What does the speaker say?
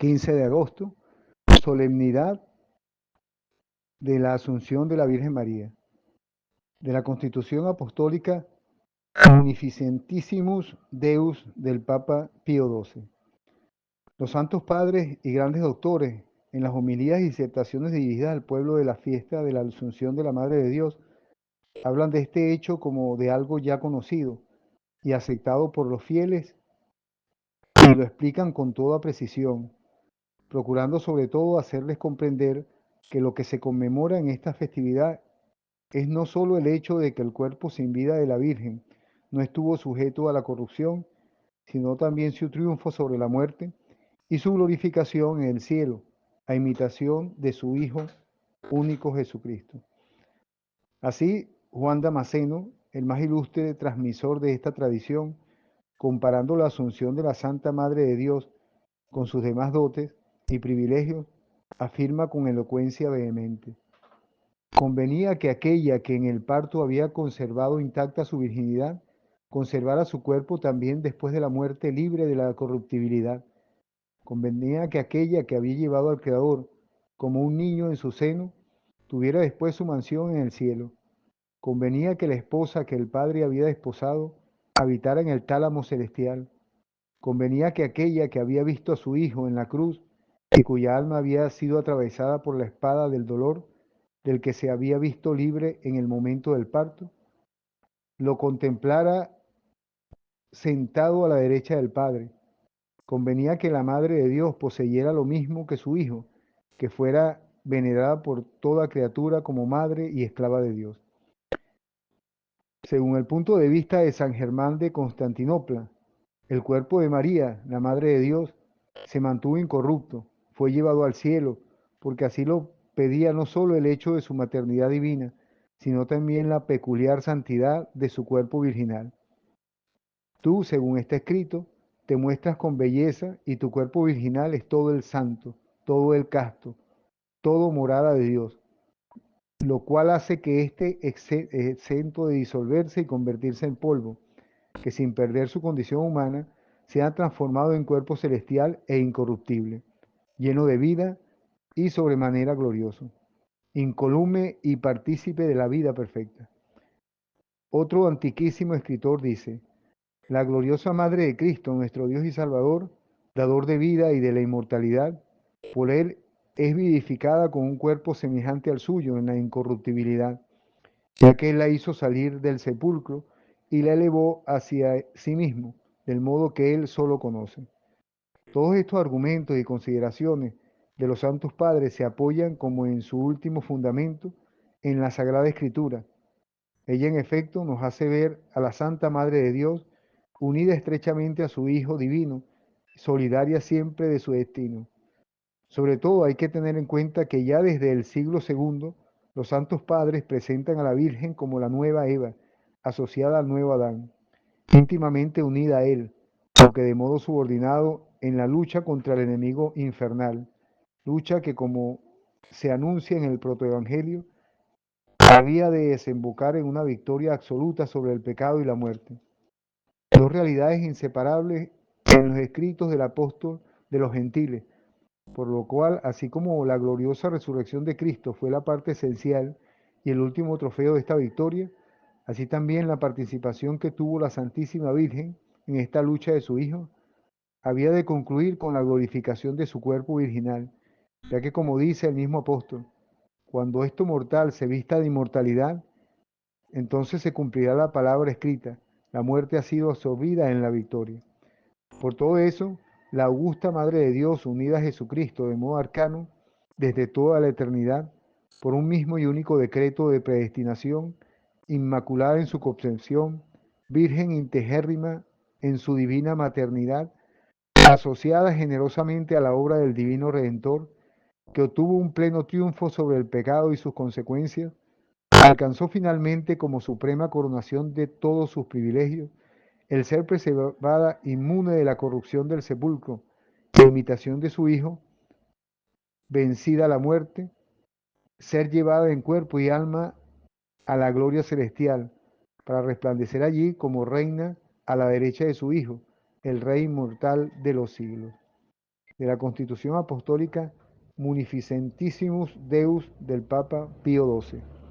15 de agosto, solemnidad de la Asunción de la Virgen María, de la Constitución Apostólica Munificentissimus Deus del Papa Pío XII. Los santos padres y grandes doctores, en las homilías y disertaciones dirigidas al pueblo de la fiesta de la Asunción de la Madre de Dios, hablan de este hecho como de algo ya conocido y aceptado por los fieles y lo explican con toda precisión, procurando sobre todo hacerles comprender que lo que se conmemora en esta festividad es no solo el hecho de que el cuerpo sin vida de la Virgen no estuvo sujeto a la corrupción, sino también su triunfo sobre la muerte y su glorificación en el cielo, a imitación de su Hijo único Jesucristo. Así, Juan Damasceno, el más ilustre transmisor de esta tradición, comparando la asunción de la Santa Madre de Dios con sus demás dotes y privilegios, afirma con elocuencia vehemente: convenía que aquella que en el parto había conservado intacta su virginidad, conservara su cuerpo también después de la muerte libre de la corruptibilidad. Convenía que aquella que había llevado al Creador como un niño en su seno, tuviera después su mansión en el cielo. Convenía que la esposa que el Padre había desposado habitara en el tálamo celestial. Convenía que aquella que había visto a su Hijo en la cruz y cuya alma había sido atravesada por la espada del dolor, del que se había visto libre en el momento del parto, lo contemplara sentado a la derecha del Padre. Convenía que la Madre de Dios poseyera lo mismo que su Hijo, que fuera venerada por toda criatura como madre y esclava de Dios. Según el punto de vista de San Germán de Constantinopla, el cuerpo de María, la Madre de Dios, se mantuvo incorrupto, fue llevado al cielo, porque así lo pedía no solo el hecho de su maternidad divina, sino también la peculiar santidad de su cuerpo virginal. Tú, según está escrito, te muestras con belleza y tu cuerpo virginal es todo el santo, todo el casto, todo morada de Dios, lo cual hace que éste exento de disolverse y convertirse en polvo, que sin perder su condición humana, sea transformado en cuerpo celestial e incorruptible, lleno de vida y sobremanera glorioso, incolume y partícipe de la vida perfecta. Otro antiquísimo escritor dice: la gloriosa Madre de Cristo, nuestro Dios y Salvador, dador de vida y de la inmortalidad, por él es vivificada con un cuerpo semejante al suyo en la incorruptibilidad, ya que él la hizo salir del sepulcro y la elevó hacia sí mismo, del modo que él solo conoce. Todos estos argumentos y consideraciones de los santos padres se apoyan como en su último fundamento en la Sagrada Escritura. Ella en efecto nos hace ver a la Santa Madre de Dios unida estrechamente a su Hijo Divino, solidaria siempre de su destino. Sobre todo hay que tener en cuenta que ya desde el siglo II los santos padres presentan a la Virgen como la nueva Eva, asociada al nuevo Adán, íntimamente unida a él, aunque de modo subordinado en la lucha contra el enemigo infernal, lucha que, como se anuncia en el protoevangelio, había de desembocar en una victoria absoluta sobre el pecado y la muerte. Dos realidades inseparables en los escritos del apóstol de los gentiles, por lo cual, así como la gloriosa resurrección de Cristo fue la parte esencial y el último trofeo de esta victoria, así también la participación que tuvo la Santísima Virgen en esta lucha de su Hijo había de concluir con la glorificación de su cuerpo virginal, ya que, como dice el mismo apóstol, cuando esto mortal se vista de inmortalidad, entonces se cumplirá la palabra escrita: la muerte ha sido absorbida en la victoria. Por todo eso, la augusta Madre de Dios, unida a Jesucristo de modo arcano, desde toda la eternidad, por un mismo y único decreto de predestinación, inmaculada en su concepción, virgen integérrima en su divina maternidad, asociada generosamente a la obra del Divino Redentor, que obtuvo un pleno triunfo sobre el pecado y sus consecuencias, alcanzó finalmente como suprema coronación de todos sus privilegios el ser preservada inmune de la corrupción del sepulcro, de imitación de su Hijo, vencida la muerte, ser llevada en cuerpo y alma a la gloria celestial, para resplandecer allí como reina a la derecha de su Hijo, el Rey inmortal de los siglos. de la Constitución Apostólica Munificentissimus Deus del Papa Pío XII.